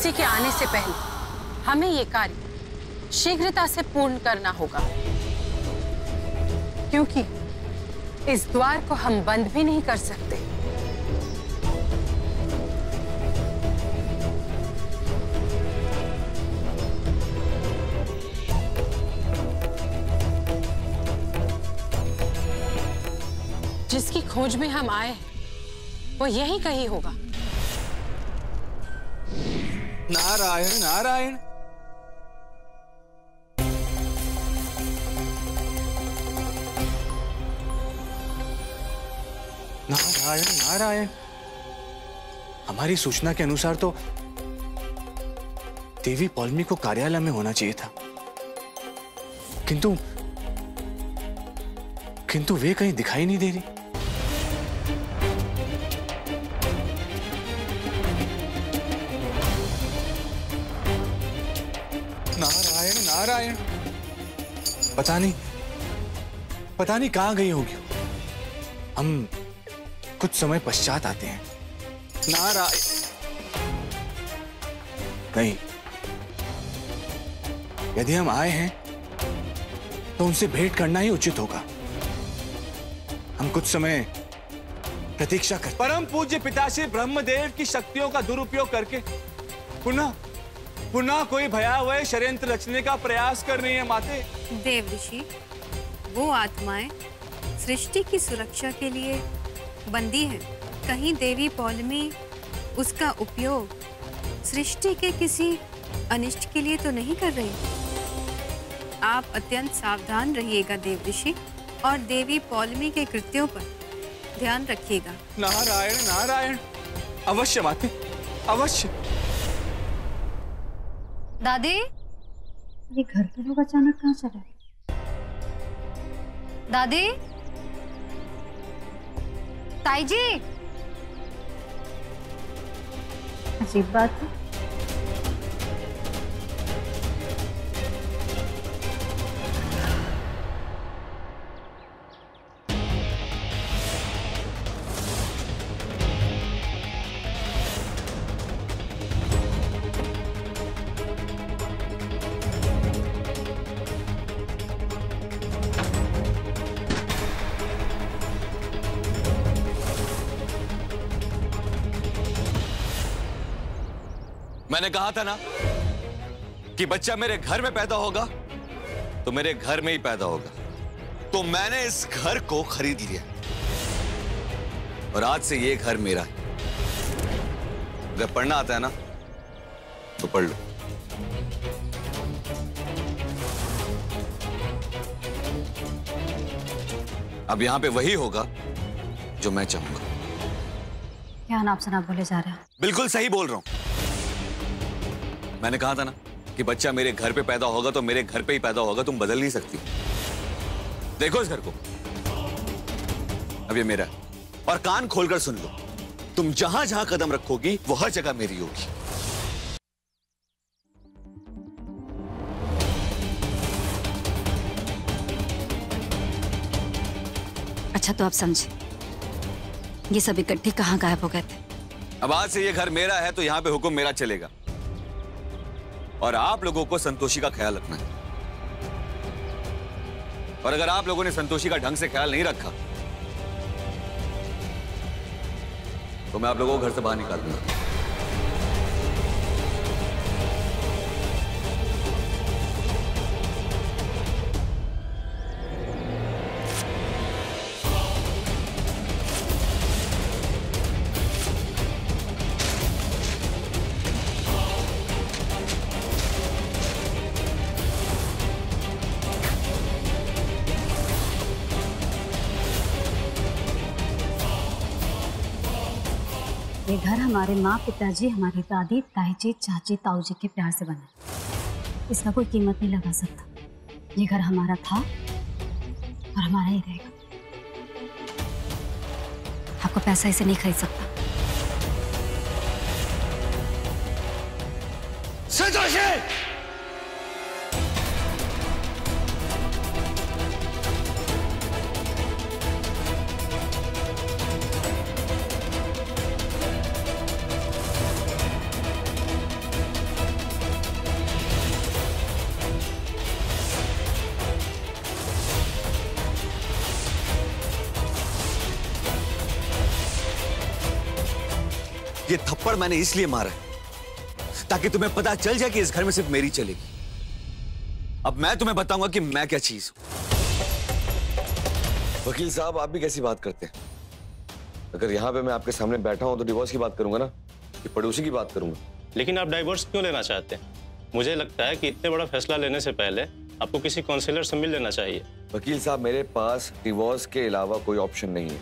किसी के आने से पहले हमें ये कार्य शीघ्रता से पूर्ण करना होगा, क्योंकि इस द्वार को हम बंद भी नहीं कर सकते। जिसकी खोज में हम आए हैं वो यही कहीं होगा। नारायण नारायण। नारायण नारायण। हमारी सूचना के अनुसार तो देवी पौलमी को कार्यालय में होना चाहिए था, किंतु वे कहीं दिखाई नहीं दे रही। नारायण नारायण। पता नहीं कहां गई होगी। हम कुछ समय पश्चात आते हैं। नारायण नहीं, यदि हम आए हैं तो उनसे भेंट करना ही उचित होगा। हम कुछ समय प्रतीक्षा कर। परम पूज्य पिताश्री ब्रह्मदेव की शक्तियों का दुरुपयोग करके पुनः कोई भयावह षड्यंत्र रचने का प्रयास कर रही है माते। देव ऋषि, वो आत्माएं सृष्टि की सुरक्षा के लिए बंदी हैं। कहीं देवी पौलमी उसका उपयोग सृष्टि के किसी अनिष्ट के लिए तो नहीं कर रही? आप अत्यंत सावधान रहिएगा देव ऋषि, और देवी पौलमी के कृत्यों पर ध्यान रखिएगा। नारायण नारायण। अवश्य माते, अवश्य। दादी, ये घर के लोग अचानक कहाँ चले? दादी, ताई जी। अजीब बात है। मैंने कहा था ना कि बच्चा मेरे घर में पैदा होगा तो मेरे घर में ही पैदा होगा। तो मैंने इस घर को खरीद लिया और आज से ये घर मेरा है। अगर पढ़ना आता है ना तो पढ़ लो। अब यहां पे वही होगा जो मैं चाहूंगा। क्या नाप से ना बोले जा रहे हैं? बिल्कुल सही बोल रहा हूं। मैंने कहा था ना कि बच्चा मेरे घर पे पैदा होगा तो मेरे घर पे ही पैदा होगा। तुम बदल नहीं सकती। देखो इस घर को, अब ये मेरा है। और कान खोलकर सुन लो, तुम जहां जहां कदम रखोगी वो हर जगह मेरी होगी। अच्छा तो आप समझे, ये सब इकट्ठे कहाँ गायब हो गए थे? अब आज से ये घर मेरा है तो यहां पे हुक्म मेरा चलेगा और आप लोगों को संतोषी का ख्याल रखना है। और अगर आप लोगों ने संतोषी का ढंग से ख्याल नहीं रखा तो मैं आप लोगों को घर से बाहर निकाल दूंगा। ये घर हमारे माँ पिताजी, हमारी दादी, ताई जी, चाची, ताऊ जी के प्यार से बना। इसका कोई कीमत नहीं लगा सकता। ये घर हमारा था और हमारा ही रहेगा। आपको पैसा इसे नहीं खरीद सकता। संतोषी! ये थप्पड़ मैंने इसलिए मारा है ताकि तुम्हें पता चल जाए कि इस घर में सिर्फ मेरी चलेगी। अब मैं तुम्हें बताऊंगा कि मैं क्या चीज हूं। वकील साहब, आप भी कैसी बात करते हैं? अगर यहाँ पे मैं आपके सामने बैठा हूं तो डिवोर्स की बात करूंगा ना, कि पड़ोसी की बात करूंगा? लेकिन आप डाइवोर्स क्यों लेना चाहते हैं? मुझे लगता है कि इतने बड़ा फैसला लेने से पहले आपको किसी काउंसलर से मिल लेना चाहिए। वकील साहब, मेरे पास डिवोर्स के अलावा कोई ऑप्शन नहीं है,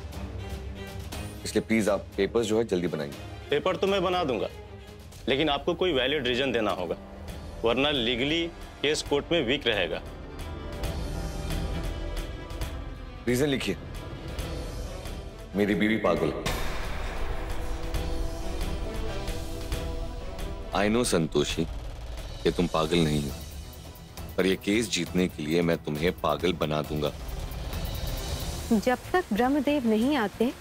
इसलिए प्लीज आप पेपर्स जो है जल्दी बनाइए। पेपर तो मैं बना दूंगा, लेकिन आपको कोई वैलिड रीजन देना होगा, वरना लीगली केस कोर्ट में वीक रहेगा। रीजन लिखिए। मेरी बीवी पागल। आई नो संतोषी कि तुम पागल नहीं हो, पर यह केस जीतने के लिए मैं तुम्हें पागल बना दूंगा। जब तक ब्रह्मदेव नहीं आते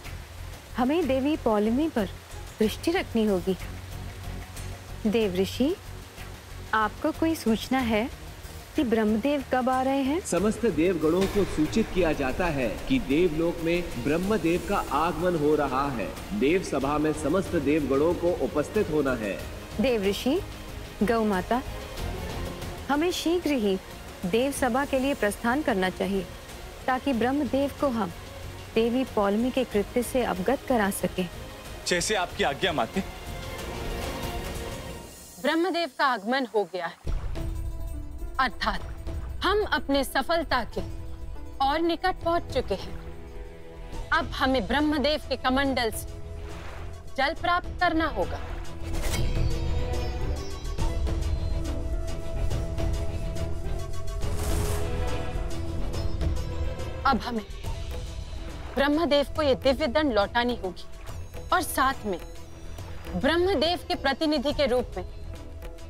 हमें देवी पौलमी पर दृष्टि रखनी होगी। देव ऋषि, आपको कोई सूचना है कि ब्रह्मदेव कब आ रहे हैं? समस्त देवगणों को सूचित किया जाता है कि देवलोक में ब्रह्मदेव का आगमन हो रहा है। देव सभा में समस्त देवगणों को उपस्थित होना है। देव ऋषि, गौ माता, हमें शीघ्र ही देव सभा के लिए प्रस्थान करना चाहिए ताकि ब्रह्मदेव को हम देवी पौलमी के कृत्य से अवगत करा सके। जैसे आपकी आज्ञा माते। ब्रह्मदेव का आगमन हो गया है, अर्थात हम अपने सफलता के और निकट पहुंच चुके हैं। अब हमें ब्रह्मदेव के कमंडल से जल प्राप्त करना होगा। अब हमें ब्रह्मदेव को यह दिव्य दंड लौटानी होगी और साथ में ब्रह्मदेव के प्रतिनिधि के रूप में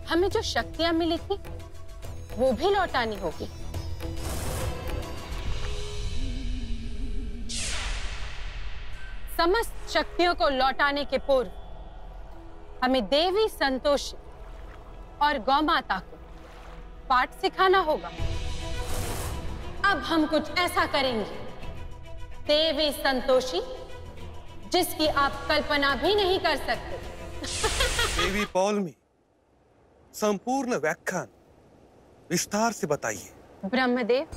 हमें जो शक्तियां मिली थी वो भी लौटानी होगी। समस्त शक्तियों को लौटाने के पूर्व हमें देवी संतोषी और गौमाता को पाठ सिखाना होगा। अब हम कुछ ऐसा करेंगे, देवी संतोषी, जिसकी आप कल्पना भी नहीं कर सकते। देवी पौलमी, संपूर्ण व्याख्यान विस्तार से बताइए। ब्रह्मदेव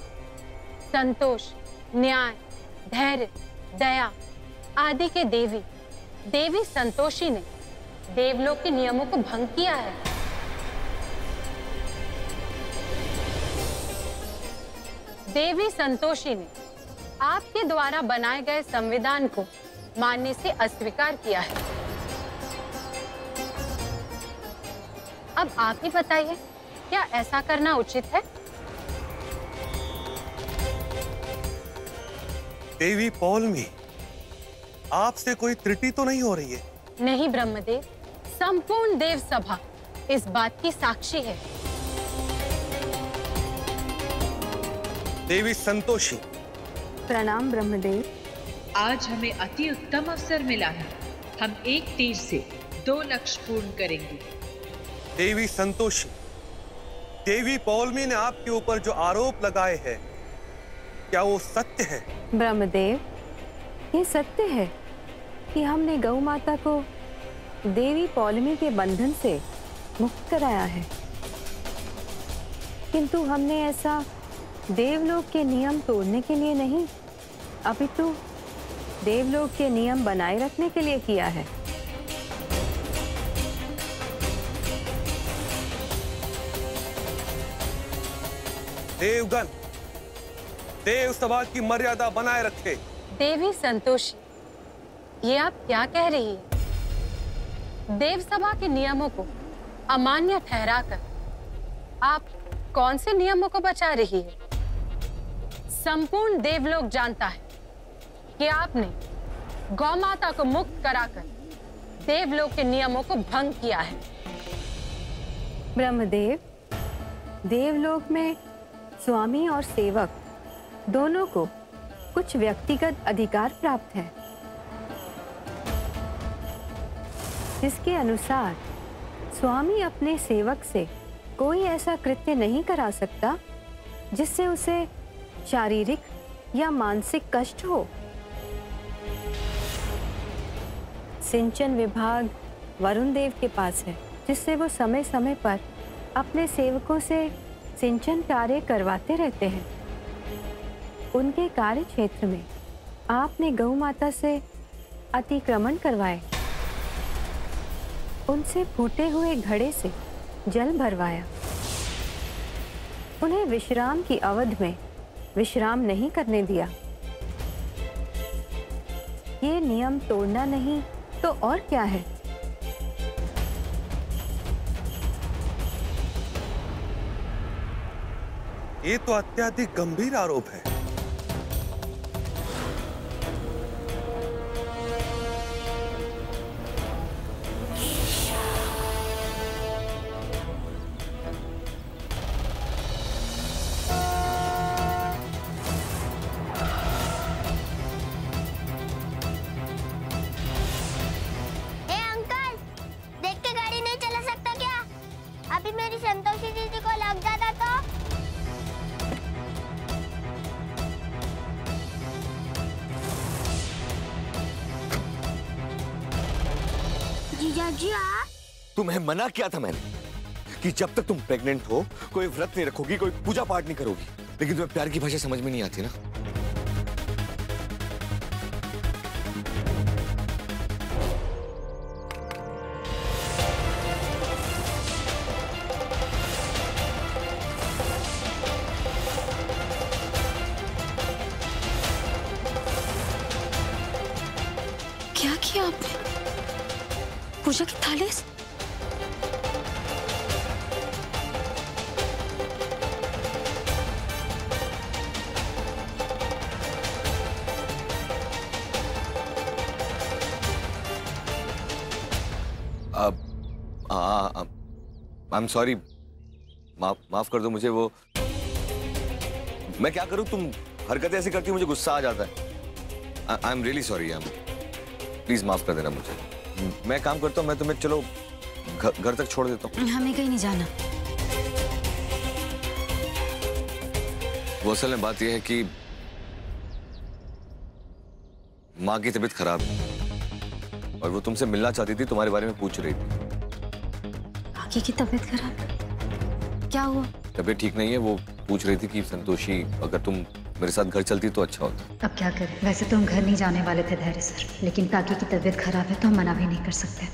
संतोष, न्याय, धैर्य, दया आदि के देवी देवी संतोषी ने देवलोक के नियमों को भंग किया है। देवी संतोषी ने आपके द्वारा बनाए गए संविधान को मानने से अस्वीकार किया है। अब आप ही बताइए, क्या ऐसा करना उचित है? देवी पौलमी, आपसे कोई त्रुटि तो नहीं हो रही है? नहीं ब्रह्मदेव, संपूर्ण देव सभा इस बात की साक्षी है। देवी संतोषी। प्रणाम ब्रह्मदेव। आज हमें अति उत्तम अवसर मिला है। हम एक तीर से 2 लक्ष्य पूर्ण करेंगे। देवी संतोषी, देवी पौलमी ने आपके ऊपर जो आरोप लगाए हैं, क्या वो सत्य है? ब्रह्मदेव, ये सत्य है कि हमने गौ माता को देवी पौलमी के बंधन से मुक्त कराया है, किंतु हमने ऐसा देवलोक के नियम तोड़ने के लिए नहीं, अपितु देवलोक के नियम बनाए रखने के लिए किया है। देवगण, देव सभा की मर्यादा बनाए रखे। देवी संतोषी, ये आप क्या कह रही है? देव सभा के नियमों को अमान्य ठहराकर आप कौन से नियमों को बचा रही है? संपूर्ण देवलोक जानता है कि आपने गौ माता को मुक्त कराकर देवलोक के नियमों को भंग किया है। ब्रह्मदेव, देवलोक में स्वामी और सेवक दोनों को कुछ व्यक्तिगत अधिकार प्राप्त है, जिसके अनुसार स्वामी अपने सेवक से कोई ऐसा कृत्य नहीं करा सकता जिससे उसे शारीरिक या मानसिक कष्ट हो। सिंचन विभाग वरुण देव के पास है, जिससे वो समय समय पर अपने सेवकों से सिंचन कार्य करवाते रहते हैं। उनके कार्य क्षेत्र में आपने गौ माता से अतिक्रमण करवाए, उनसे फूटे हुए घड़े से जल भरवाया, उन्हें विश्राम की अवधि में विश्राम नहीं करने दिया। ये नियम तोड़ना नहीं तो और क्या है? ये तो अत्यधिक गंभीर आरोप है। मेरी संतोषी दीदी को लग जाता तो? जीजाजी आप? तुम्हें मना किया था मैंने कि जब तक तुम प्रेग्नेंट हो कोई व्रत नहीं रखोगी, कोई पूजा पाठ नहीं करोगी, लेकिन तुम्हें प्यार की भाषा समझ में नहीं आती ना। क्या किया आपने? पूजा की थाली? आई एम सॉरी, माफ कर दो मुझे। वो मैं क्या करूं, तुम हरकतें ऐसी करती हो मुझे गुस्सा आ जाता है। I am really sorry. Please माफ कर देना मुझे। मैं काम करता हूँ, मैं तुम्हें चलो घर तक छोड़ देता हूँ। हमें कहीं नहीं जाना। वो असल में बात यह है कि माँ की तबीयत खराब है और वो तुमसे मिलना चाहती थी, तुम्हारे बारे में पूछ रही थी। आगे की तबीयत खराब? क्या हुआ? तबीयत ठीक नहीं है। वो पूछ रही थी कि संतोषी अगर तुम मेरे साथ घर चलती तो अच्छा होता। अब क्या करें? वैसे तो हम घर नहीं जाने वाले थे धैर्य सर, लेकिन काकी की तबीयत खराब है तो हम मना भी नहीं कर सकते।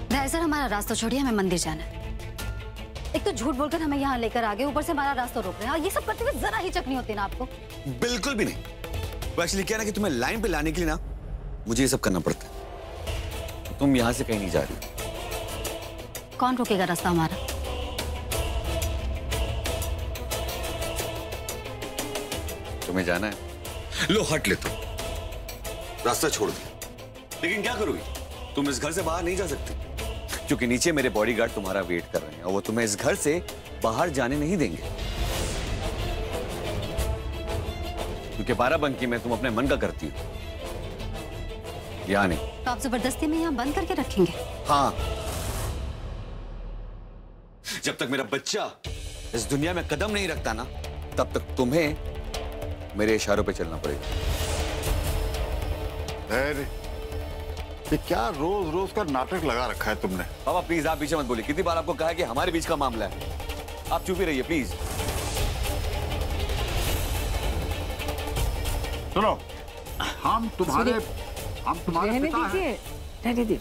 धैर्य सर, हमारा रास्ता छोड़िए, हमें मंदिर जाना है। एक तो झूठ बोलकर हमें यहाँ लेकर आ गए, ऊपर से हमारा रास्ता रोक रहे हैं। ये सब करते हुए जरा ही चकनी होती है ना आपको? बिल्कुल भी नहीं। वो एक्चुअली क्या ना कि तुम्हें लाइन पे लाने के लिए ना मुझे ये सब करना पड़ता है। तुम यहाँ से कहीं नहीं जा रही। कौन रोकेगा रास्ता हमारा? तुम्हें जाना है? लो हट ले, तुम रास्ता छोड़ दिया, लेकिन क्या करोगी? तुम इस घर से बाहर नहीं जा सकती क्योंकि नीचे मेरे बॉडीगार्ड तुम्हारा वेट कर रहे हैं और वो तुम्हें इस घर से बाहर जाने नहीं देंगे। क्योंकि बाराबंकी में तुम अपने मन का करती हो, या नहीं? तो आप जबरदस्ती में यहाँ बंद करके रखेंगे? हाँ। जब तक मेरा बच्चा इस दुनिया में कदम नहीं रखता ना, तब तक तुम्हें मेरे इशारों पे चलना पड़ेगा। ये क्या रोज रोज का नाटक लगा रखा है तुमने? बाबा प्लीज आप पीछे मत बोलिए। कितनी बार आपको कहा है कि हमारे बीच का मामला है। आप चुप ही रहिए प्लीज। सुनो, हम तुम्हारे पिता हैं। रहने दीजिए,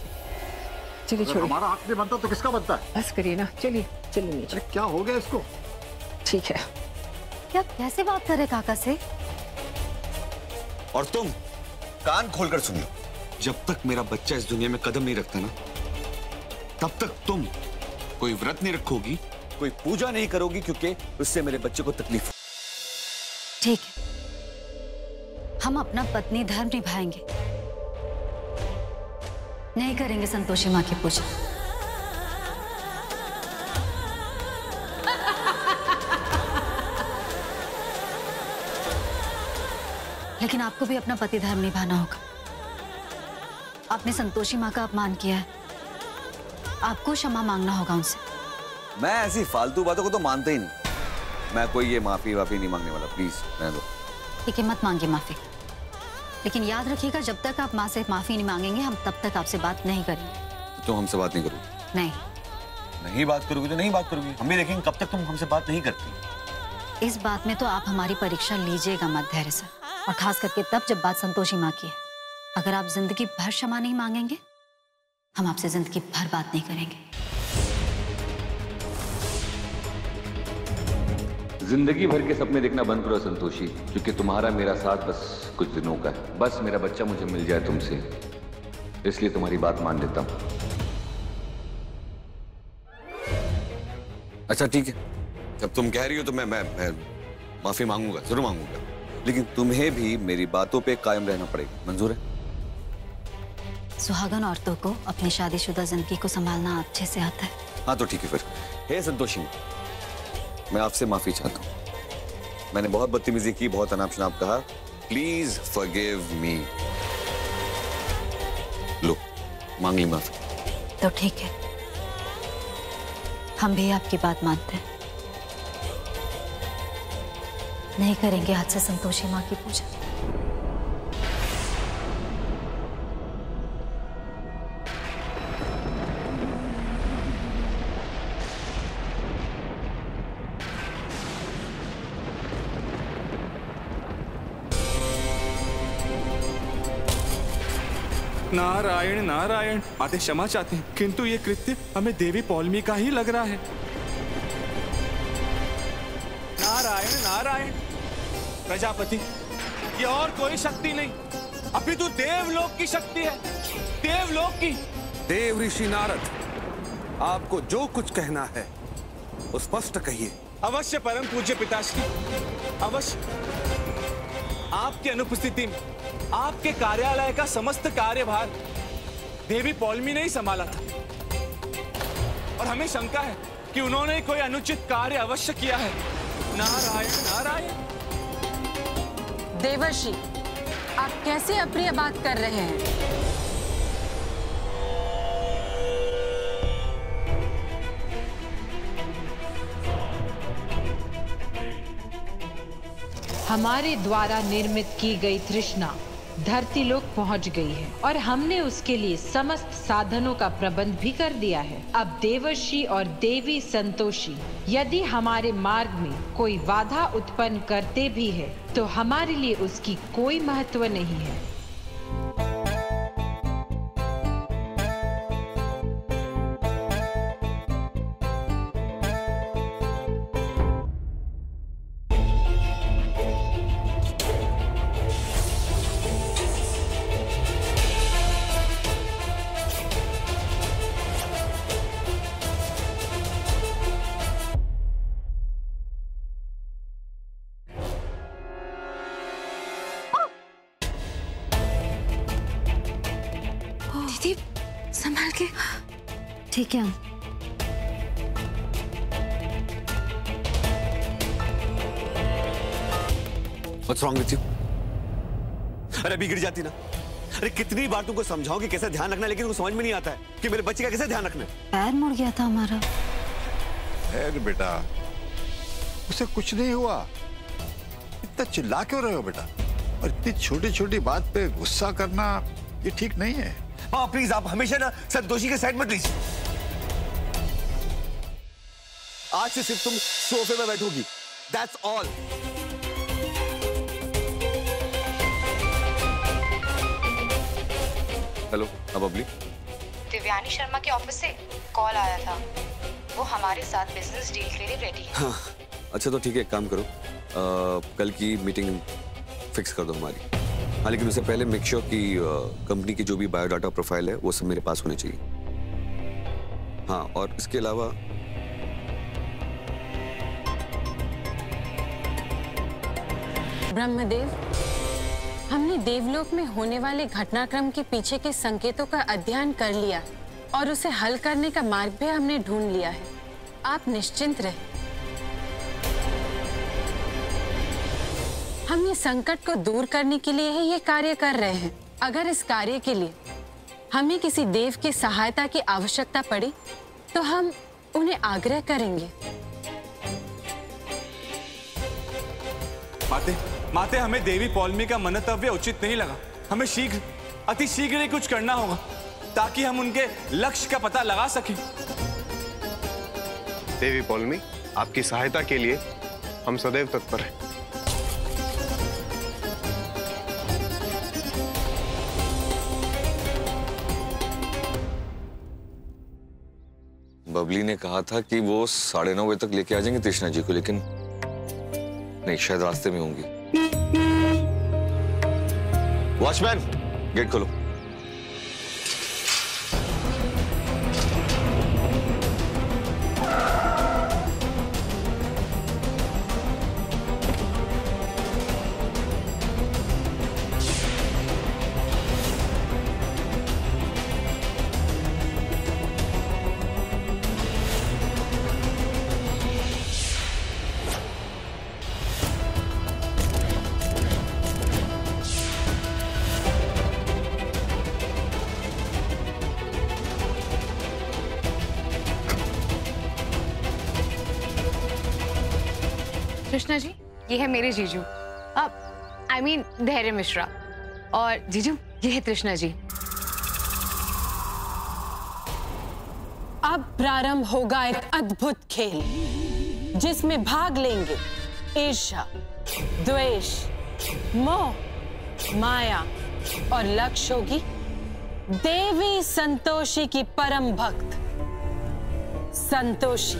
चलिए छोड़िए। हमारा हक नहीं बनता तो किसका बनता है? बस करिए ना, चलिए चलिए नीचे। क्या हो गया इसको? ठीक है। क्या कैसे बात कर रहे काका से? और तुम कान खोलकर सुन लो, जब तक मेरा बच्चा इस दुनिया में कदम नहीं रखता ना, तब तक तुम कोई व्रत नहीं रखोगी, कोई पूजा नहीं करोगी, क्योंकि उससे मेरे बच्चे को तकलीफ। ठीक है, हम अपना पत्नी धर्म निभाएंगे, नहीं करेंगे संतोषी माँ की पूजा। लेकिन आपको भी अपना पति धर्म निभाना होगा। आपने संतोषी माँ का अपमान किया है, आपको क्षमा मांगना होगा उनसे। मैं ऐसी फालतू बातों को तो मानते ही नहीं। मैं कोई ये माफी वाफी नहीं मांगने वाला। प्लीज रहने दो। ठीक है, मत मांगिए माफी, लेकिन याद रखिएगा जब तक आप माँ से माफी नहीं मांगेंगे हम तब तक आपसे बात नहीं करेंगे। तो हमसे बात नहीं करोगी? नहीं। नहीं बात करोगी तो नहीं बात करोगी, हम भी देखेंगे कब तक तुम हमसे बात नहीं करती। इस बात में तो आप हमारी परीक्षा लीजिएगा मत धैर्य से, और खास करके तब जब बात संतोषी माँ की है। अगर आप जिंदगी भर क्षमा नहीं मांगेंगे हम आपसे जिंदगी भर बात नहीं करेंगे। जिंदगी भर के सपने देखना बंद करो संतोषी, क्योंकि तुम्हारा मेरा साथ बस कुछ दिनों का है। बस मेरा बच्चा मुझे मिल जाए तुमसे, इसलिए तुम्हारी बात मान लेता हूं। अच्छा ठीक है, जब तुम कह रही हो तो मैं माफी मांगूंगा, जरूर मांगूंगा, लेकिन तुम्हें भी मेरी बातों पे कायम रहना पड़ेगा। मंजूर है? सुहागन औरतों को अपनी शादीशुदा जिंदगी को संभालना अच्छे से आता है। हाँ तो ठीक है फिर। हे संतोषी, मैं आपसे माफी चाहता हूँ। मैंने बहुत बदतमीजी की, बहुत अनाप शनाप कहा। Please forgive me. लो, मांग ली माफी। तो ठीक है, हम भी आपकी बात मानते हैं। नहीं करेंगे आज से संतोषी माँ की पूजा। नारायण नारायण। माते क्षमा चाहते हैं, किंतु ये कृत्य हमें देवी पौलमी का ही लग रहा है। नारायण नारायण। प्रजापति, ये और कोई शक्ति नहीं, अपितु देवलोक की शक्ति है, देवलोक की। देव ऋषि नारद, आपको जो कुछ कहना है वो स्पष्ट कहिए। अवश्य परम पूज्य पिताश्री, अवश्य। आपकी अनुपस्थिति में आपके कार्यालय का समस्त कार्यभार देवी पौलमी ने ही संभाला था, और हमें शंका है कि उन्होंने कोई अनुचित कार्य अवश्य किया है। नारायण नारायण। देवर्षि, आप कैसे अप्रिय बात कर रहे हैं? हमारे द्वारा निर्मित की गई तृष्णा धरती लोक पहुंच गई है, और हमने उसके लिए समस्त साधनों का प्रबंध भी कर दिया है। अब देवर्षि और देवी संतोषी यदि हमारे मार्ग में कोई बाधा उत्पन्न करते भी है तो हमारे लिए उसकी कोई महत्व नहीं है। संभाल के। ठीक है। What's wrong with you? अरे अभी गिर जाती ना। अरे कितनी बार तुमको समझाओ कि कैसे ध्यान रखना, लेकिन तुमको समझ में नहीं आता है कि मेरे बच्चे का कैसे ध्यान रखना है। पैर मुड़ गया था हमारा। अरे बेटा, उसे कुछ नहीं हुआ। इतना चिल्ला क्यों रहे हो बेटा? और इतनी छोटी छोटी बात पे गुस्सा करना ये ठीक नहीं है। हाँ प्लीज, आप हमेशा ना संतोषी के साइड मत लीजिए। आज से सिर्फ तुम सोफे में बैठोगी, दैट्स ऑल। हेलो, हाँ बबली। दिव्यानी शर्मा के ऑफिस से कॉल आया था, वो हमारे साथ बिजनेस डील के लिए रेडी है। हाँ, अच्छा तो ठीक है, एक काम करो, कल की मीटिंग फिक्स कर दो हमारी। हाँ, लेकिन उससे पहले मेक श्योर कि कंपनी की जो भी बायोडाटा प्रोफाइल है वो सब मेरे पास होने चाहिए। हाँ, और इसके अलावा ब्रह्मदेव, हमने देवलोक में होने वाले घटनाक्रम के पीछे के संकेतों का अध्ययन कर लिया और उसे हल करने का मार्ग भी हमने ढूंढ लिया है। आप निश्चिंत रहे। हम ये संकट को दूर करने के लिए ही ये कार्य कर रहे हैं। अगर इस कार्य के लिए हमें किसी देव की सहायता की आवश्यकता पड़ी तो हम उन्हें आग्रह करेंगे। माते, माते, हमें देवी पौलमी का मनतव्य उचित नहीं लगा। हमें अति शीघ्र ही कुछ करना होगा ताकि हम उनके लक्ष्य का पता लगा सकें। देवी पौलमी, आपकी सहायता के लिए हम सदैव तत्पर हैं। बबली ने कहा था कि वो 9:30 बजे तक लेके आ जाएंगे तृष्णा जी को, लेकिन नहीं, शायद रास्ते में होंगी। वॉचमैन, गेट खोलो। कृष्णा जी, ये है मेरे जीजू, आई मीन धैर्य मिश्रा, और जीजू ये है तृष्णा जी। अब प्रारंभ होगा एक अद्भुत खेल जिसमें भाग लेंगे ईर्ष्या, द्वेष, मोह, माया और लक्ष्य होगी देवी संतोषी की परम भक्त संतोषी।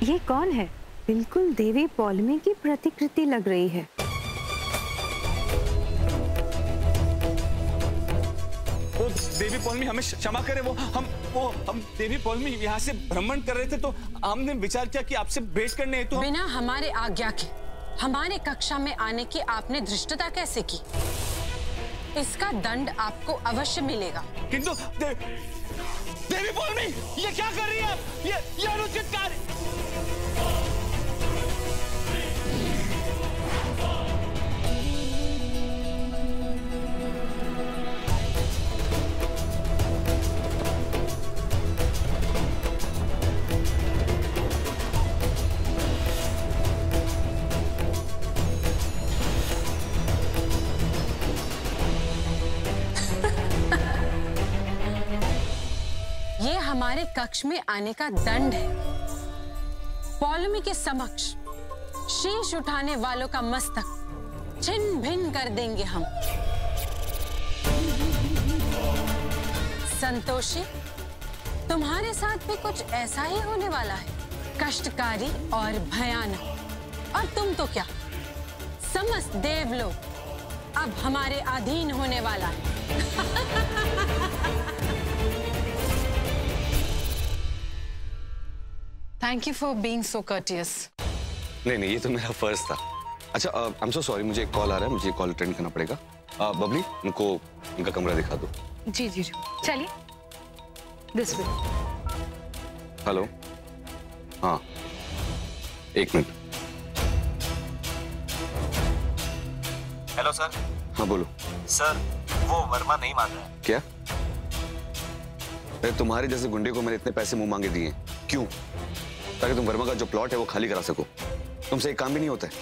ये कौन है? बिल्कुल देवी पौलमी की प्रतिकृति लग रही है। वो देवी पौलमी, हमें क्षमा करें, हम देवी पौलमी यहाँ से भ्रमण कर रहे थे तो हमने विचार किया कि आपसे भेंट करने हेतु बिना हमारे आज्ञा के हमारे कक्षा में आने की आपने धृष्टता कैसे की? इसका दंड आपको अवश्य मिलेगा। किंतु देवी पौलमी, ये क्या कर रही है आप? ये अनुचित कार्य। हमारे कक्ष में आने का दंड है। पौलमी के समक्ष शीश उठाने वालों का मस्तक छिन्न भिन्न कर देंगे हम। संतोषी, तुम्हारे साथ भी कुछ ऐसा ही होने वाला है, कष्टकारी और भयानक। और तुम तो क्या, समस्त देवलोक अब हमारे अधीन होने वाला है। Thank you for being so courteous. नहीं, ये तो मेरा फर्ज था। अच्छा, आई एम सो सॉरी, मुझे एक कॉल आ रहा है, मुझे कॉल अटेंड करना पड़ेगा। बबली, उनको उनका कमरा दिखा दो। जी जी, चलिए। This way. हेलो, हाँ, एक मिनट। Hello sir. हाँ बोलो। सर, वो वर्मा नहीं मान रहा है। क्या? तुम्हारे जैसे गुंडे को मैंने इतने पैसे मुंह मांगे दिए, क्यों? ताकि तुम वर्मा का जो प्लॉट है वो खाली करा सको। तुमसे एक काम भी नहीं होता है।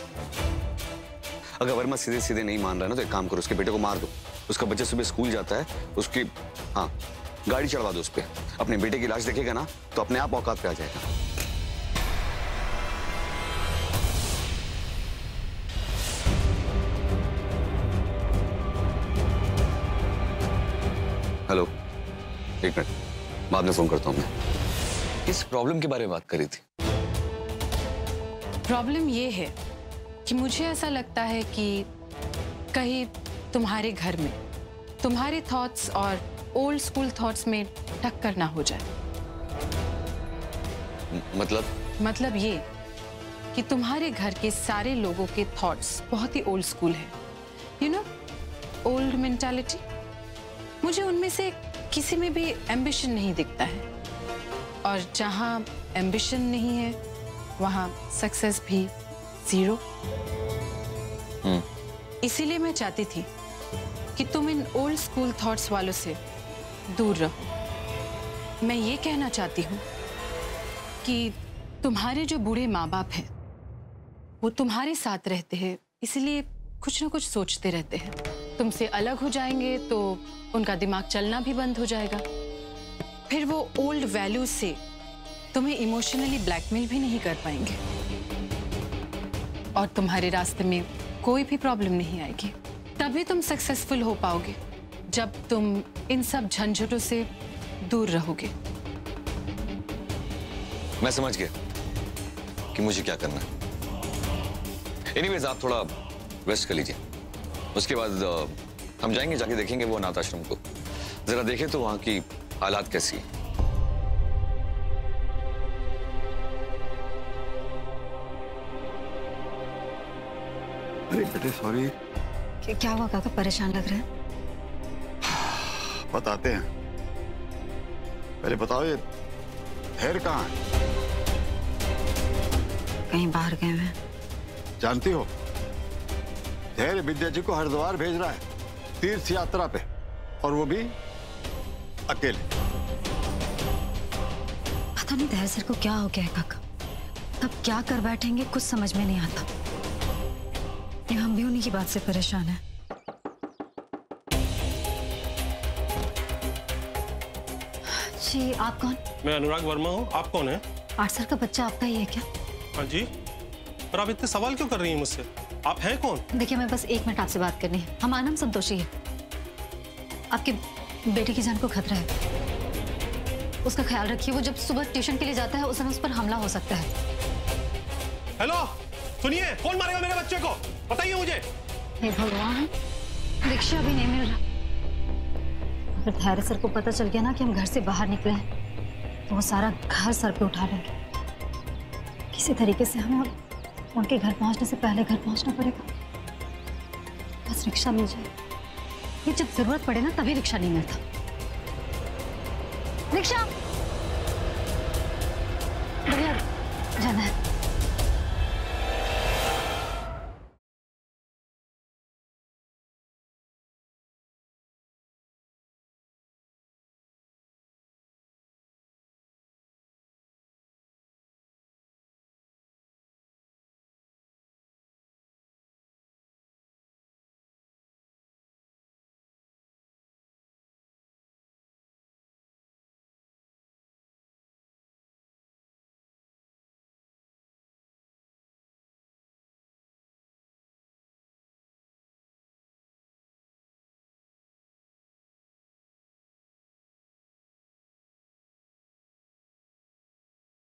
अगर वर्मा सीधे सीधे नहीं मान रहा है ना, तो एक काम करो, उसके बेटे को मार दो। उसका बच्चा सुबह स्कूल जाता है, उसकी गाड़ी चढ़वा दो उस पर। अपने बेटे की लाश देखेगा ना तो अपने आप औकात पे आ जाएगा। हेलो, एक मिनट, बाद में फोन करता हूं मैं। किस प्रॉब्लम के बारे में बात करी थी? प्रॉब्लम ये है कि मुझे ऐसा लगता है कि कहीं तुम्हारे घर में तुम्हारे थॉट्स और ओल्ड स्कूल थॉट्स में टक्कर ना हो जाए। मतलब ये कि तुम्हारे घर के सारे लोगों के थॉट्स बहुत ही ओल्ड स्कूल है। You know, old mentality. मुझे उनमें से किसी में भी एम्बिशन नहीं दिखता है, और जहां एम्बिशन नहीं है वहां सक्सेस भी जीरो। इसीलिए मैं चाहती थी कि तुम इन ओल्ड स्कूल थॉट्स वालों से दूर रहो। मैं ये कहना चाहती हूँ कि तुम्हारे जो बूढ़े माँ बाप हैं वो तुम्हारे साथ रहते हैं, इसलिए कुछ ना कुछ सोचते रहते हैं। तुमसे अलग हो जाएंगे तो उनका दिमाग चलना भी बंद हो जाएगा। फिर वो ओल्ड वैल्यूज से तुम्हें इमोशनली ब्लैकमेल भी नहीं कर पाएंगे और तुम्हारे रास्ते में कोई भी प्रॉब्लम नहीं आएगी। तभी तुम सक्सेसफुल हो पाओगे जब तुम इन सब झंझटों से दूर रहोगे। मैं समझ गया कि मुझे क्या करना है। एनीवेज आप थोड़ा रेस्ट कर लीजिए, उसके बाद हम जाएंगे, जाके देखेंगे वो अनाथ आश्रम को, जरा देखें तो वहां की हालात कैसी है। अरे बेटे सॉरी। क्या हुआ काका, परेशान लग रहे हैं? बताते हैं, पहले बताओ ये धैर्य कहाँ है? कहीं बाहर गए हैं। जानती हो धैर्य विद्या जी को हरिद्वार भेज रहा है तीर्थ यात्रा पे, और वो भी अकेले। पता नहीं धैर्य सर को क्या हो गया है काका, तब क्या कर बैठेंगे कुछ समझ में नहीं आता। ये हम भी उन्हीं की बात से परेशान हैं। जी आप कौन? मैं अनुराग वर्मा हूँ। आप कौन है? 8 साल का बच्चा आपका ही है क्या? हाँ जी। पर आप इतने सवाल क्यों कर रही हैं मुझसे? आप हैं कौन? देखिए मैं बस 1 मिनट आपसे बात करनी है। हमारा नाम संतोषी है। आपके बेटे की जान को खतरा है, उसका ख्याल रखिए। वो जब सुबह ट्यूशन के लिए जाता है उस समय उस पर हमला हो सकता है। हेलो सुनिए, कौन मारेगा मेरे बच्चे को? बताइए मुझे। हे भगवान, रिक्शा भी नहीं मिल रहा। अगर धैर्य सर को पता चल गया ना कि हम घर से बाहर निकले हैं तो वो सारा घर सर पे उठा लेंगे। किसी तरीके से हमें उनके घर पहुंचने से पहले घर पहुंचना पड़ेगा। बस रिक्शा मिल जाए। ये जब जरूरत पड़े ना तभी रिक्शा नहीं मिलता। रिक्शा भैया जाना है।